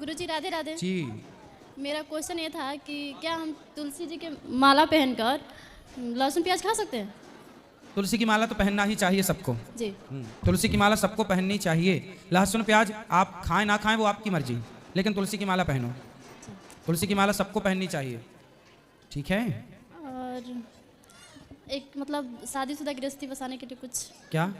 गुरुजी राधे राधे जी। मेरा क्वेश्चन ये था कि क्या हम तुलसी जी के माला पहनकर लहसुन प्याज खा सकते हैं? तुलसी की माला तो पहनना ही चाहिए सबको। जी। तुलसी की माला सबको पहननी चाहिए। लहसुन प्याज आप खाएं ना खाएं वो आपकी मर्जी, लेकिन तुलसी की माला पहनो। तुलसी की माला सबको पहननी चाहिए, ठीक है। और एक मतलब शादीशुदा गृहस्थी बसाने के लिए कुछ क्या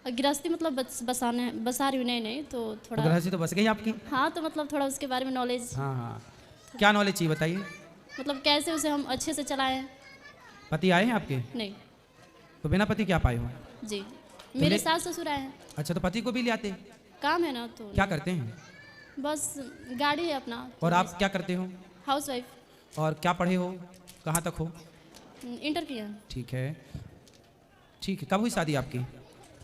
गृहस्थी मतलब बसा रही हूँ, नहीं तो थोड़ा गृहस्थी तो बस गई आपकी। हाँ, तो मतलब थोड़ा उसके बारे में नॉलेज, हाँ हाँ, क्या नॉलेज चाहिए बताइए। मतलब कैसे उसे हम अच्छे से चलाएं। पति आए हैं आपके? नहीं तो बिना पति क्या पाए हो? जी, मेरे सास ससुर आए हैं। अच्छा, तो पति को भी ले आते? काम है ना, तो क्या करते हैं? बस गाड़ी है अपना। और आप क्या करते हो? House wife. और क्या पढ़े हो, कहाँ तक हो? इंटर किया। ठीक है, ठीक है। कब हुई शादी आपकी?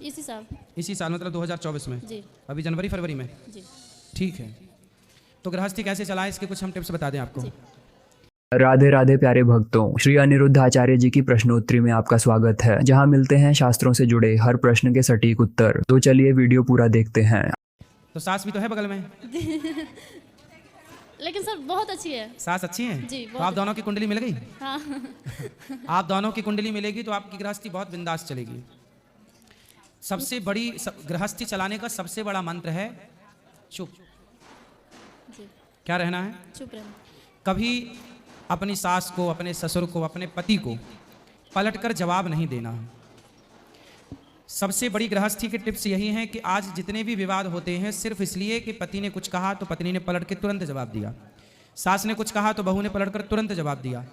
इसी साल। इसी साल, मतलब 2024 में? जी। अभी जनवरी फरवरी में? जी। ठीक है। तो गृहस्थी कैसे चलाएं इसके कुछ हम टिप्स बता दें आपको। राधे राधे प्यारे भक्तों, श्री अनिरुद्ध आचार्य जी की प्रश्नोत्तरी में आपका स्वागत है, जहां मिलते हैं शास्त्रों से जुड़े हर प्रश्न के सटीक उत्तर। तो चलिए वीडियो पूरा देखते हैं। तो सास भी तो है बगल में? लेकिन सर बहुत अच्छी है। सास अच्छी है जी, तो आप दोनों की कुंडली मिल गई। हाँ। आप दोनों की कुंडली मिलेगी तो आपकी गृहस्थी बहुत बिंदास चलेगी। सबसे बड़ी गृहस्थी चलाने का सबसे बड़ा मंत्र है चुप। जी। क्या रहना है? चुप रहना। कभी अपनी सास को, अपने ससुर को, अपने पति को पलटकर जवाब नहीं देना है। सबसे बड़ी गृहस्थी की टिप्स यही है कि आज जितने भी विवाद होते हैं सिर्फ इसलिए कि पति ने कुछ कहा तो पत्नी ने पलट के तुरंत जवाब दिया, सास ने कुछ कहा तो बहू ने पलटकर तुरंत जवाब दिया।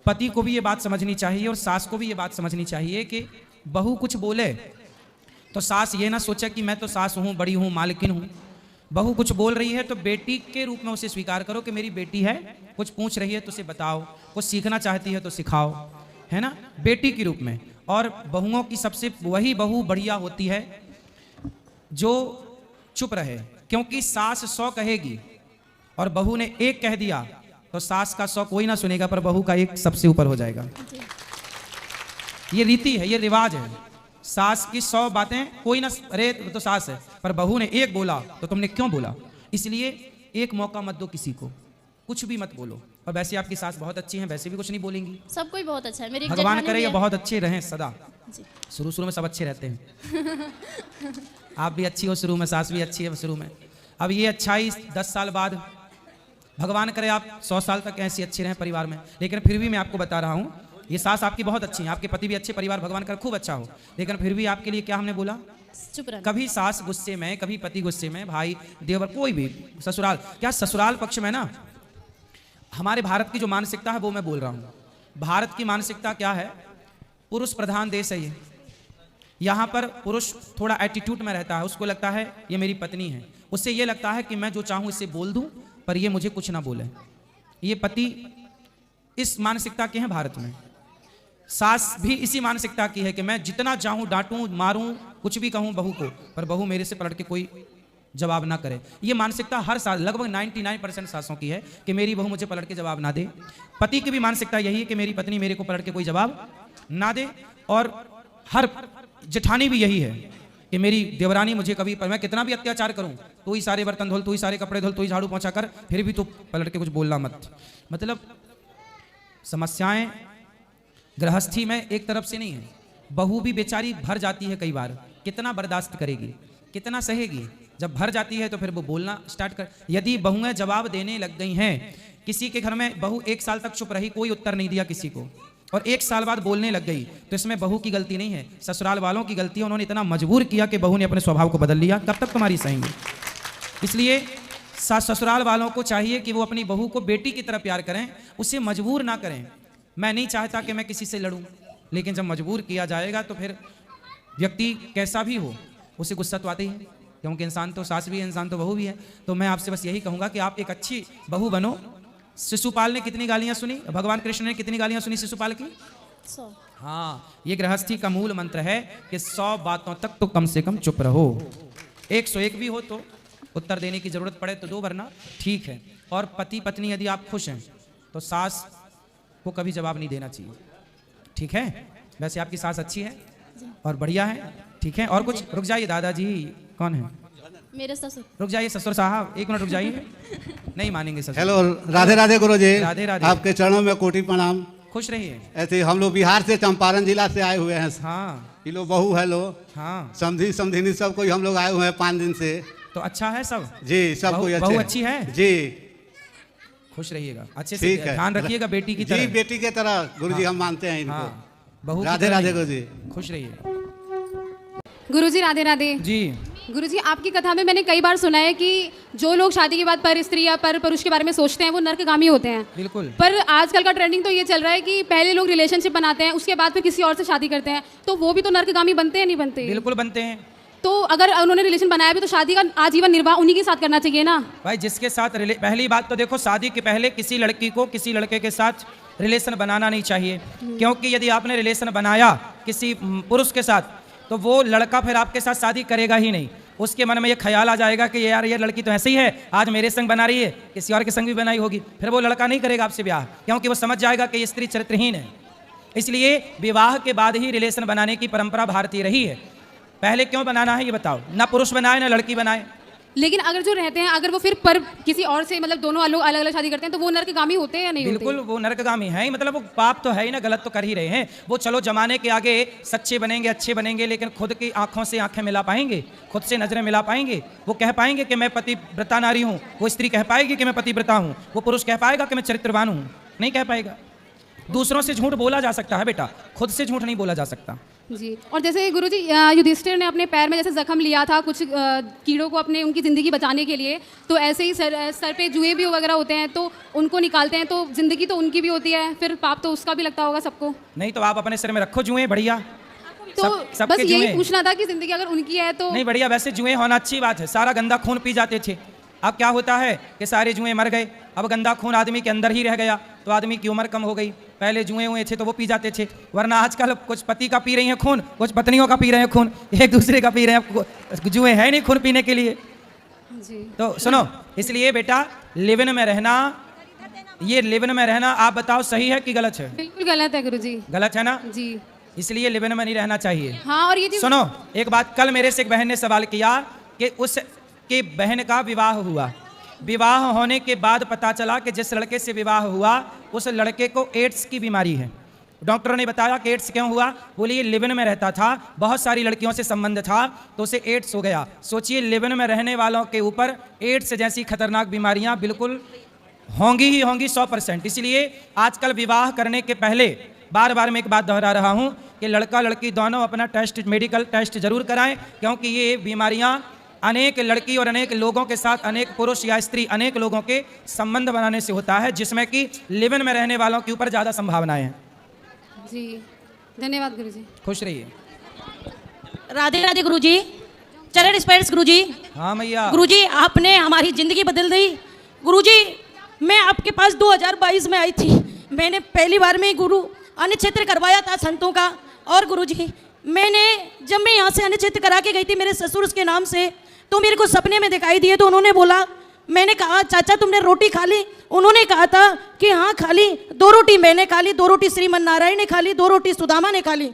पति को भी ये बात समझनी चाहिए और सास को भी ये बात समझनी चाहिए कि बहू कुछ बोले तो सास ये ना सोचे कि मैं तो सास हूँ, बड़ी हूँ, मालकिन हूँ। बहू कुछ बोल रही है तो बेटी के रूप में उसे स्वीकार करो कि मेरी बेटी है, कुछ पूछ रही है तो उसे बताओ, कुछ सीखना चाहती है तो सिखाओ, है ना, बेटी के रूप में। और बहुओं की सबसे वही बहू बढ़िया होती है जो चुप रहे, क्योंकि सास 100 कहेगी और बहू ने 1 कह दिया तो सास का 100 कोई ना सुनेगा, पर बहू का 1 सबसे ऊपर हो जाएगा। ये रीति है, ये रिवाज है। सास की 100 बातें कोई ना, अरे तो सास है, पर बहू ने 1 बोला तो तुमने क्यों बोला। इसलिए 1 मौका मत दो किसी को, कुछ भी मत बोलो। और वैसे आपकी सास बहुत अच्छी हैं, वैसे भी कुछ नहीं बोलेंगी। सब कोई बहुत अच्छा है। मेरी भगवान करे ये बहुत अच्छे रहें सदा। जी। शुरू में सब अच्छे रहते हैं। आप भी अच्छी हो शुरू में, सास भी अच्छी है शुरू में। अब ये अच्छाई 10 साल बाद, भगवान करे आप 100 साल तक ऐसी अच्छी रहें परिवार में। लेकिन फिर भी मैं आपको बता रहा हूँ, ये सास आपकी बहुत अच्छी है, आपके पति भी अच्छे, परिवार भगवान करे खूब अच्छा हो। लेकिन फिर भी आपके लिए क्या हमने बोला, चुप रहना। कभी सास गुस्से में, कभी पति गुस्से में, भाई देवर, कोई भी ससुराल, क्या ससुराल पक्ष में ना, हमारे भारत की जो मानसिकता है वो मैं बोल रहा हूँ। भारत की मानसिकता क्या है, पुरुष प्रधान देश है ये। यहाँ पर पुरुष थोड़ा एटीट्यूड में रहता है, उसको लगता है ये मेरी पत्नी है, उससे ये लगता है कि मैं जो चाहूँ इससे बोल दूँ पर ये मुझे कुछ ना बोले। ये पति इस मानसिकता के हैं भारत में। सास भी इसी मानसिकता की है कि मैं जितना चाहूँ डांटूं, मारूं, कुछ भी कहूँ बहू को, पर बहू मेरे से पलट के कोई जवाब ना करे। ये मानसिकता हर साल लगभग 99% सासों की है कि मेरी बहू मुझे पलट के जवाब ना दे। पति की भी मानसिकता यही है कि मेरी पत्नी मेरे को पलट के कोई जवाब ना दे। और हर जेठानी भी यही है कि मेरी देवरानी मुझे कभी, पर मैं कितना भी अत्याचार करूं, तू ही सारे बर्तन धुल, तू ही सारे कपड़े धुल, तू ही झाड़ू पोंछा कर, फिर भी तू पलट के कुछ बोलना मत। मतलब समस्याएं गृहस्थी में एक तरफ से नहीं है। बहू भी बेचारी भर जाती है कई बार, कितना बर्दाश्त करेगी, कितना सहेगी। जब भर जाती है तो फिर वो बोलना स्टार्ट कर। यदि बहुएं जवाब देने लग गई हैं, किसी के घर में बहू 1 साल तक चुप रही, कोई उत्तर नहीं दिया किसी को, और 1 साल बाद बोलने लग गई, तो इसमें बहू की गलती नहीं है, ससुराल वालों की गलती है। उन्होंने इतना मजबूर किया कि बहू ने अपने स्वभाव को बदल लिया। कब तक तुम्हारी सहेंगे। इसलिए ससुराल वालों को चाहिए कि वो अपनी बहू को बेटी की तरह प्यार करें, उसे मजबूर ना करें। मैं नहीं चाहता कि मैं किसी से लड़ूं, लेकिन जब मजबूर किया जाएगा तो फिर व्यक्ति कैसा भी हो उसे गुस्सा तो आते ही है, क्योंकि इंसान तो सास भी है, इंसान तो बहू भी है। तो मैं आपसे बस यही कहूँगा कि आप एक अच्छी बहू बनो। शिशुपाल ने कितनी गालियाँ सुनी, भगवान कृष्ण ने कितनी गालियाँ सुनी शिशुपाल की? 100। हाँ, ये गृहस्थी का मूल मंत्र है कि 100 बातों तक तो कम से कम चुप रहो। 101 भी हो तो उत्तर देने की जरूरत पड़े तो दो, वरना ठीक है। और पति पत्नी यदि आप खुश हैं तो सास को कभी जवाब नहीं देना चाहिए, ठीक है। वैसे आपकी सास अच्छी है और बढ़िया है, ठीक है। और कुछ, रुक जाइए दादाजी, कौन है? मेरे ससुर। रुक जाइए ससुर साहब, 1 मिनट रुक जाइए। नहीं मानेंगे ससुर। हेलो, राधे राधे गुरु जी। राधे राधे। आपके चरणों में कोटि प्रणाम। खुश रहिए। ऐसे ही हम लोग बिहार से चंपारण जिला से आए हुए हैं। हाँ ये लो बहू है लो, हाँ, समधी समधिनी सब कोई हम लोग आए हुए हैं 5 दिन से। तो अच्छा है सब। जी सब कोई बहू अच्छे अच्छी है? जी खुश रहिएगा, अच्छे से ठीक है। ध्यान रखिएगा बेटी की जी तरह। बेटी के तरह गुरु जी हम मानते हैं इनको। हाँ, बहू की राधे तरह राधे नहीं। गुरु जी। खुश रहिए। गुरुजी राधे राधे। जी गुरुजी आपकी कथा में मैंने कई बार सुना है कि जो लोग शादी के बाद पर स्त्री या पर पुरुष के बारे में सोचते हैं वो नर्कगामी होते हैं। बिल्कुल। पर आजकल का ट्रेंडिंग तो ये चल रहा है कि पहले लोग रिलेशनशिप बनाते हैं, उसके बाद फिर किसी और से शादी करते हैं, तो वो भी तो नर्कगामी बनते हैं नहीं बनते? बिल्कुल बनते हैं। तो अगर उन्होंने रिलेशन बनाया भी तो शादी का आजीवन निर्वाह उन्हीं के साथ करना चाहिए ना। भाई जिसके साथ पहली बात तो देखो, शादी के पहले किसी लड़की को किसी लड़के के साथ रिलेशन बनाना नहीं चाहिए, क्योंकि यदि आपने रिलेशन बनाया किसी पुरुष के साथ तो वो लड़का फिर आपके साथ शादी करेगा ही नहीं। उसके मन में ये ख्याल आ जाएगा कि यार ये लड़की तो ऐसे ही है, आज मेरे संग बना रही है, किसी और के संग भी बनाई होगी, फिर वो लड़का नहीं करेगा आपसे ब्याह, क्योंकि वो समझ जाएगा कि ये स्त्री चरित्रहीन है। इसलिए विवाह के बाद ही रिलेशन बनाने की परंपरा भारतीय रही है। पहले क्यों बनाना है ये बताओ, ना पुरुष बनाए ना लड़की बनाए। लेकिन अगर जो रहते हैं अगर वो फिर पर किसी और से मतलब दोनों लोग अलग अलग शादी करते हैं तो वो नर्कगामी होते हैं या नहीं बिल्कुल होते? वो नरकगामी है ही, मतलब वो पाप तो है ही ना, गलत तो कर ही रहे हैं वो। चलो जमाने के आगे सच्चे बनेंगे अच्छे बनेंगे, लेकिन खुद की आंखों से आंखें मिला पाएंगे, खुद से नजरें मिला पाएंगे? वो कह पाएंगे कि मैं पतिव्रता नारी हूँ? वो स्त्री कह पाएगी कि मैं पतिव्रता हूँ? वो पुरुष कह पाएगा कि मैं चरित्रवान हूँ? नहीं कह पाएगा। दूसरों से झूठ बोला जा सकता है बेटा, खुद से झूठ नहीं बोला जा सकता। जी। और जैसे गुरुजी युधिष्ठिर ने अपने पैर में जैसे जख्म लिया था कुछ कीड़ों को अपने उनकी ज़िंदगी बचाने के लिए, तो ऐसे ही सर पे जुए भी वगैरह होते हैं तो उनको निकालते हैं, तो ज़िंदगी तो उनकी भी होती है, फिर पाप तो उसका भी लगता होगा सबको। नहीं तो आप अपने सिर में रखो जुए, बढ़िया। तो सबके बस यही जुए। पूछना था कि ज़िंदगी अगर उनकी है तो नहीं बढ़िया, वैसे जुए होना अच्छी बात है, सारा गंदा खून पी जाते थे। अब क्या होता है कि सारे जुए मर गए, अब गंदा खून आदमी के अंदर ही रह गया, तो आदमी की उम्र कम हो गई। पहले जुए हुए थे तो वो पी जाते थे, वरना आजकल कुछ पति का पी रही हैं खून, कुछ पत्नियों का पी रहे हैं खून, एक दूसरे का पी रहे हैं। जुए है नहीं खून पीने के लिए। जी। तो सुनो, इसलिए बेटा लिव इन में रहना, ये लिव इन में रहना आप बताओ सही है कि गलत है? बिल्कुल गलत है गुरुजी। गलत है ना? जी। इसलिए लिव इन में नहीं रहना चाहिए। हाँ और ये चीज़ सुनो एक बात, कल मेरे से एक बहन ने सवाल किया कि उसके बहन का विवाह हुआ, विवाह होने के बाद पता चला कि जिस लड़के से विवाह हुआ उस लड़के को एड्स की बीमारी है। डॉक्टरों ने बताया कि एड्स क्यों हुआ? बोले ये लिव इन में रहता था, बहुत सारी लड़कियों से संबंध था तो उसे एड्स हो गया। सोचिए लिव इन में रहने वालों के ऊपर एड्स जैसी खतरनाक बीमारियां बिल्कुल होंगी ही होंगी 100%। इसलिए आजकल विवाह करने के पहले बार बार मैं एक बात दोहरा रहा हूं कि लड़का लड़की दोनों अपना टेस्ट, मेडिकल टेस्ट जरूर कराएं, क्योंकि ये बीमारियां अनेक लड़की और अनेक लोगों के साथ, अनेक पुरुष या स्त्री, अनेक लोगों के संबंध बनाने से होता है, जिसमें कि लिव इन में रहने वालों के ऊपर ज़्यादा संभावनाएं हैं। जी धन्यवाद गुरुजी। खुश रहिए। राधे राधे गुरुजी, चरण स्पर्श गुरुजी। हाँ मैया। गुरुजी आपने हमारी जिंदगी बदल दी। गुरुजी मैं आपके पास 2022 में आई थी, मैंने पहली बार में गुरु अन्नक्षेत्र करवाया था संतों का। और गुरुजी मैंने जब मैं यहाँ से अन्नक्षेत्र करा के गई थी मेरे ससुर के नाम से, तो मेरे को सपने में दिखाई दिए, तो उन्होंने बोला, मैंने कहा चाचा तुमने रोटी खा ली? उन्होंने कहा था कि हाँ खा ली, 2 रोटी मैंने खा ली, 2 रोटी श्रीमन नारायण ने खा ली, 2 रोटी सुदामा ने खा ली।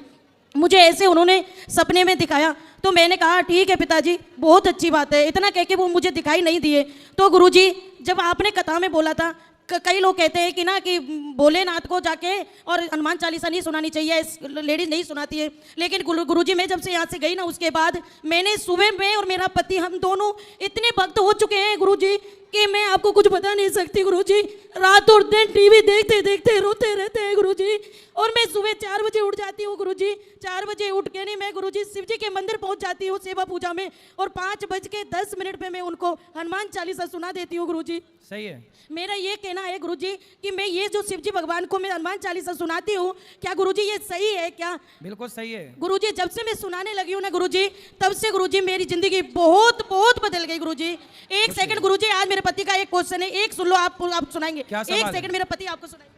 मुझे ऐसे उन्होंने सपने में दिखाया, तो मैंने कहा ठीक है पिताजी बहुत अच्छी बात है, इतना कह के वो मुझे दिखाई नहीं दिए। तो गुरुजी जब आपने कथा में बोला था, कई लोग कहते हैं कि ना कि भोलेनाथ को जाके और हनुमान चालीसा नहीं सुनानी चाहिए, लेडीज नहीं सुनाती है, लेकिन गुरुजी मैं जब से यहाँ से गई ना उसके बाद मैंने सुबह में और मेरा पति हम दोनों इतने भक्त हो चुके हैं गुरुजी कि मैं आपको कुछ बता नहीं सकती गुरुजी। रात और दिन टीवी देखते देखते रोते रहते हैं गुरुजी, और मैं सुबह 4 बजे उठ जाती हूँ गुरुजी। 4 बजे उठ के नहीं मैं गुरुजी शिव जी के मंदिर पहुँच जाती हूँ सेवा पूजा में, और 5:10 पे मैं उनको हनुमान चालीसा सुना देती हूँ गुरुजी। सही है। मेरा ये कहना है गुरुजी कि मैं ये जो शिव जी भगवान को मैं हनुमान चालीसा सुनाती हूँ, क्या गुरुजी ये सही है क्या? बिल्कुल सही है गुरुजी। जब से मैं सुनाने लगी हूँ ना गुरुजी, तब से गुरुजी मेरी जिंदगी बहुत बहुत बदल गई गुरुजी। एक सेकंड गुरुजी, आज मेरे पति का एक क्वेश्चन है, एक सुन लो, आप सुनाएंगे? क्या सवाल एक है? सेकंड मेरा पति आपको सुनाएंगे।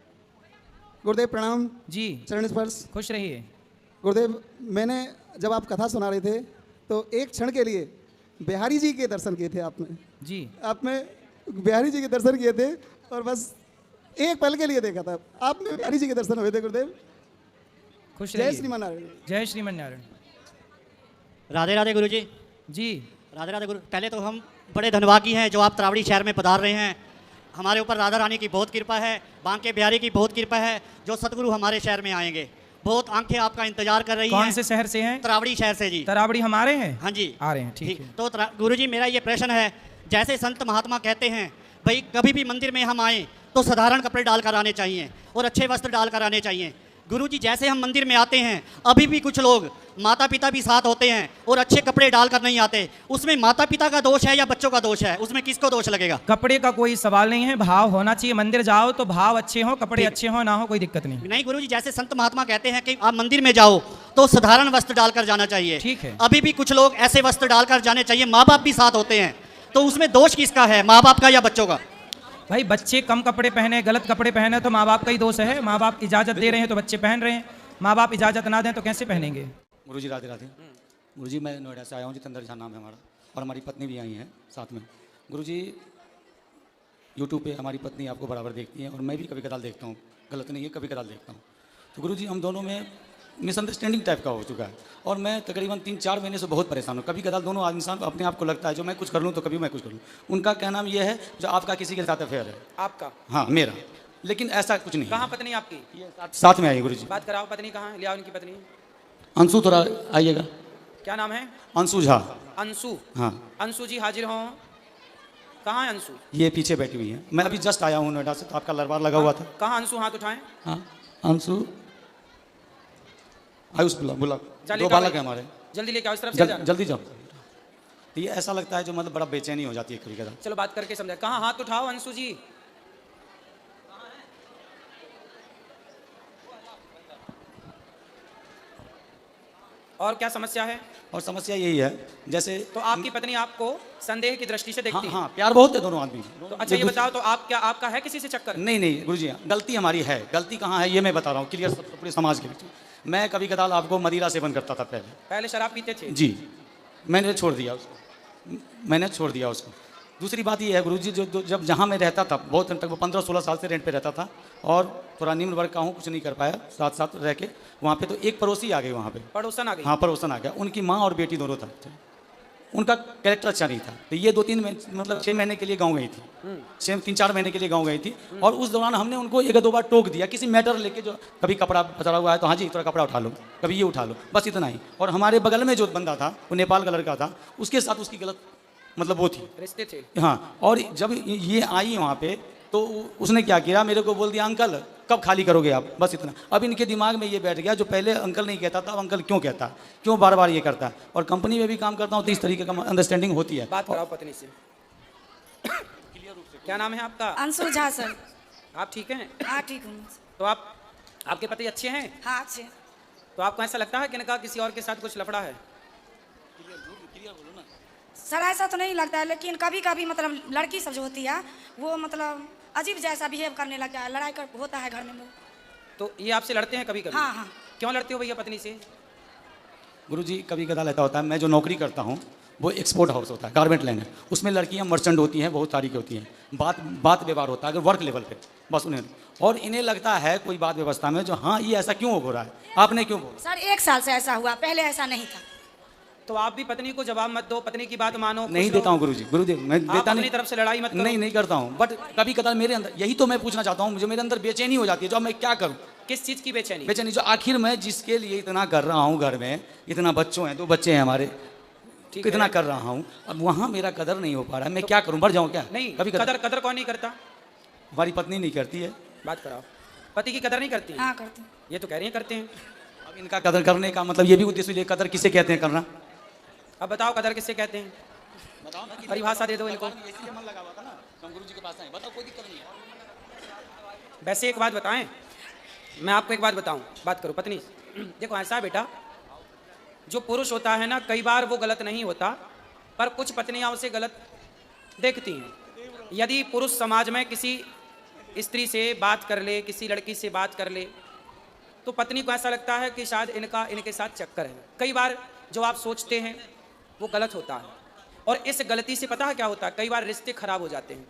गुरुदेव प्रणाम। जी। चरण स्पर्श। खुश रहिए। गुरुदेव मैंने जब आप कथा सुना रहे थे तो एक क्षण के लिए बिहारी जी के दर्शन किए थे आपने। जी। आपने बिहारी जी के दर्शन किए थे और बस एक पल के लिए देखा था आपने, बिहारी जी के दर्शन हुए थे गुरुदेव। खुश जय रहिए। श्रीमान नारायण। जय श्रीमन नारायण। राधे राधे गुरुजी। जी। राधे राधे गुरु। पहले तो हम बड़े धन्यवादी हैं जो आप तरावड़ी शहर में पधार रहे हैं। हमारे ऊपर राधा रानी की बहुत कृपा है, बांके बिहारी की बहुत कृपा है जो सतगुरु हमारे शहर में आएंगे। बहुत आंखें आपका इंतजार कर रही हैं। कौन से शहर से हैं? तरावड़ी शहर से जी। तरावड़ी हमारे हैं? हाँ जी, आ रहे हैं, ठीक है। तो गुरुजी मेरा ये प्रश्न है, जैसे संत महात्मा कहते हैं भाई कभी भी मंदिर में हम आए तो साधारण कपड़े डालकर आने चाहिए और अच्छे वस्त्र डालकर आने चाहिए। गुरुजी जैसे हम मंदिर में आते हैं अभी भी कुछ लोग माता पिता भी साथ होते हैं और अच्छे कपड़े डालकर नहीं आते, उसमें माता पिता का दोष है या बच्चों का दोष है? उसमें किसको दोष लगेगा? कपड़े का कोई सवाल नहीं है, भाव होना चाहिए। मंदिर जाओ तो भाव अच्छे हो, कपड़े ठीक। अच्छे हो ना हो, कोई दिक्कत नहीं। नहीं गुरुजी, जैसे संत महात्मा कहते हैं कि आप मंदिर में जाओ तो साधारण वस्त्र डालकर जाना चाहिए। ठीक है। अभी भी कुछ लोग ऐसे वस्त्र डालकर जाने चाहिए, माँ बाप भी साथ होते हैं, तो उसमें दोष किसका है, माँ बाप का या बच्चों का? भाई बच्चे कम कपड़े पहने, गलत कपड़े पहने तो माँ बाप का ही दोष है। माँ बाप इजाजत दे रहे हैं तो बच्चे पहन रहे हैं, माँ बाप इजाजत ना दें तो कैसे पहनेंगे? गुरुजी राधे राधे। गुरुजी मैं नोएडा से आया हूँ, जितेंद्र झा नाम है हमारा, और हमारी पत्नी भी आई है साथ में। गुरुजी यूट्यूब पे हमारी पत्नी आपको बराबर देखती है और मैं भी कभी कदाल देखता हूँ, गलत नहीं है, कभी कदाल देखता हूँ। तो गुरुजी हम दोनों में मिसअंडरस्टैंडिंग टाइप का हो चुका है और मैं तकरीबन 3-4 महीने से बहुत परेशान हूँ। कभी कदाल दोनों इंसान अपने आप को लगता है जो मैं कुछ कर लूँ तो कभी मैं कुछ कर लूँ। उनका कहना ये है जो आपका किसी के साथ अफेयर है। आपका? हाँ मेरा, लेकिन ऐसा कुछ नहीं। कहाँ पत्नी आपकी? साथ में आई गुरुजी। बात कराओ, पत्नी कहाँ है? ले आओ इनकी पत्नी। अंशु थोड़ा आइएगा। क्या नाम है? अंशु झा। अंशु? हाँ। अंशु जी हाजिर हो। कहाँ है अंशु? ये पीछे बैठी हुई है। मैं अभी जस्ट आया हूँ नोएडा से, तो आपका लरबार लगा हुआ था। कहाँ अंशु? हाथ उठाएं। हाँ अंशु आयुष बुला चलिए, दो बालक है हमारे। जल्दी लेके आओ, इस तरफ से जाना। जल्दी जाओ। तो ये ऐसा लगता है जो मतलब बड़ा बेचैनी हो जाती है कभी कदा। चलो बात करके समझा। कहाँ? हाथ उठाओ अंशु जी। और क्या समस्या है? और समस्या यही है, जैसे तो आपकी पत्नी आपको संदेह की दृष्टि से देखती हाँ, है? हाँ प्यार बहुत है दोनों आदमी। तो अच्छा ये बताओ, तो आप क्या, आपका है किसी से चक्कर? नहीं नहीं गुरुजी, गलती हमारी है। गलती कहाँ है ये मैं बता रहा हूँ, क्लियर पूरे समाज के बीच में। मैं कभी कदाल आपको मदिरा सेवन करता था पहले शराब पीते थे? जी, मैंने छोड़ दिया उसको। दूसरी बात ये है गुरुजी, जो जब जहाँ मैं रहता था बहुत तक 15-16 साल से रेंट पे रहता था और थोड़ा निम्न वर्ग का हूँ, कुछ नहीं कर पाया साथ साथ रह के वहाँ पे। तो एक पड़ोसी आ गए वहाँ पे, पड़ोसन आ गए? हाँ पड़ोसन आ गया। उनकी माँ और बेटी दोनों था, उनका कैरेक्टर अच्छा नहीं था। तो ये 6 महीने के लिए गाँव गई थी, 3-4 महीने के लिए गाँव गई थी। और उस दौरान हमने उनको 1-2 बार टोक दिया किसी मैटर लेके, जो कभी कपड़ा पचड़ा हुआ है तो हाँ जी थोड़ा कपड़ा उठा लो, कभी ये उठा लो, बस इतना ही। और हमारे बगल में जो बंदा था वो नेपाल का लड़का था, उसके साथ उसकी गलत मतलब वो थी, रिश्ते थे। हाँ। और जब ये आई वहाँ पे तो उसने क्या किया, मेरे को बोल दिया अंकल कब खाली करोगे आप, बस इतना। अब इनके दिमाग में ये बैठ गया, जो पहले अंकल नहीं कहता था अब अंकल क्यों कहता, क्यों बार बार ये करता है। और कंपनी में भी काम करता हूँ तो इस तरीके का अंडरस्टैंडिंग होती है। बात कराओ पत्नी से। क्या नाम है आपका? अंशु झा सर। आप ठीक हैं? हाँ ठीक हूँ। तो आपके पति अच्छे हैं? हाँ अच्छे। तो आपको ऐसा लगता है कि इनका किसी और के साथ कुछ लफड़ा है? सर ऐसा तो नहीं लगता है, लेकिन कभी कभी मतलब लड़की सब जो होती है वो मतलब अजीब जैसा बिहेव करने लगता है, लड़ाई कर होता है घर में। तो ये आपसे लड़ते हैं कभी कभी? हाँ हाँ। क्यों लड़ते हो भैया पत्नी से? गुरुजी कभी कदाल ऐसा होता है, मैं जो नौकरी करता हूँ वो एक्सपोर्ट हाउस होता है, गारमेंट लाइन है, उसमें लड़कियाँ मर्चेंट होती हैं, बहुत सारी की होती हैं। बात व्यवहार होता है अगर वर्क लेवल पे, बस उन्हें। और इन्हें लगता है कोई बात व्यवस्था में जो हाँ ये ऐसा क्यों हो रहा है, आपने क्यों बोला? सर 1 साल से ऐसा हुआ, पहले ऐसा नहीं था। तो आप भी पत्नी को जवाब मत दो, पत्नी की बात मानो। नहीं देता हूँ गुरुजी, गुरुदेव मैं देता नहीं, तरफ से लड़ाई मत करो। नहीं करता हूँ, बट कभी कदाल मेरे अंदर, यही तो मैं पूछना चाहता हूँ, मुझे मेरे अंदर बेचैनी हो जाती है, जो मैं क्या करूँ। किस चीज़ की बेचैनी? बेचैनी जो आखिर मैं जिसके लिए इतना कर रहा हूँ, घर में इतना बच्चों हैं, 2 बच्चे हैं हमारे, कितना कर रहा हूँ, अब वहाँ मेरा कदर नहीं हो पा रहा है। मैं क्या करूँ, बढ़ जाऊँ क्या? नहीं, कभी कदर कौन नहीं करता? हमारी पत्नी नहीं करती है। बात कराओ, पति की कदर नहीं करती? हाँ करती। ये तो कह रही है करते हैं। अब इनका कदर करने का मतलब ये भी उद्देश्य, कदर किसे कहते हैं करना? अब बताओ कदर किससे कहते हैं, परिभाषा दे दो इनको। वैसे एक बात बताएं, मैं आपको एक बात बताऊं, बात करो पत्नी। देखो ऐसा है बेटा, जो पुरुष होता है ना, कई बार वो गलत नहीं होता, पर कुछ पत्नियां उसे गलत देखती हैं। यदि पुरुष समाज में किसी स्त्री से बात कर ले, किसी लड़की से बात कर ले, तो पत्नी को ऐसा लगता है कि शायद इनके साथ चक्कर है। कई बार जो आप सोचते हैं वो गलत होता है, और इस गलती से पता है क्या होता है, कई बार रिश्ते खराब हो जाते हैं,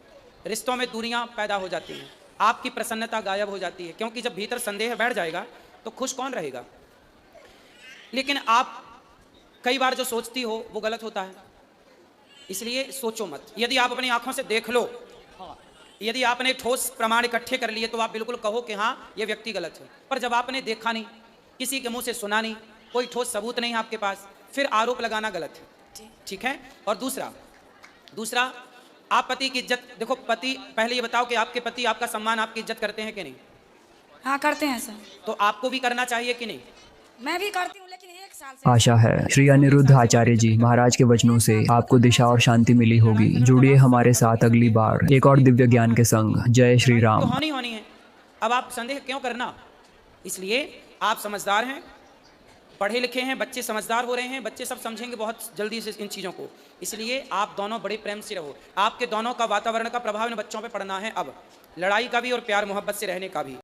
रिश्तों में दूरियां पैदा हो जाती हैं, आपकी प्रसन्नता गायब हो जाती है, क्योंकि जब भीतर संदेह बैठ जाएगा तो खुश कौन रहेगा। लेकिन आप कई बार जो सोचती हो वो गलत होता है। इसलिए सोचो मत। यदि आप अपनी आंखों से देख लो, यदि आपने ठोस प्रमाण इकट्ठे कर लिए तो आप बिल्कुल कहो कि हाँ ये व्यक्ति गलत है। पर जब आपने देखा नहीं, किसी के मुंह से सुना नहीं, कोई ठोस सबूत नहीं आपके पास, फिर आरोप लगाना गलत है। ठीक है। और दूसरा आप पति की इज्जत देखो। पति, पहले ये बताओ कि आपके पति आपका सम्मान, आपकी इज्जत करते हैं कि नहीं? हाँ करते हैं सर। तो आपको भी करना चाहिए कि नहीं? मैं भी करती हूँ, लेकिन 1 साल से। आशा है श्री अनिरुद्ध आचार्य जी महाराज के वचनों से आपको दिशा और शांति मिली होगी। जुड़िए हमारे साथ अगली बार एक और दिव्य ज्ञान के संग। जय श्री तो राम। होनी है। अब आप संदेह क्यों करना? इसलिए आप समझदार हैं, पढ़े लिखे हैं, बच्चे समझदार हो रहे हैं, बच्चे सब समझेंगे बहुत जल्दी से इन चीज़ों को। इसलिए आप दोनों बड़े प्रेम से रहो। आपके दोनों का वातावरण का प्रभाव इन बच्चों पे पड़ना है। अब लड़ाई का भी और प्यार मोहब्बत से रहने का भी।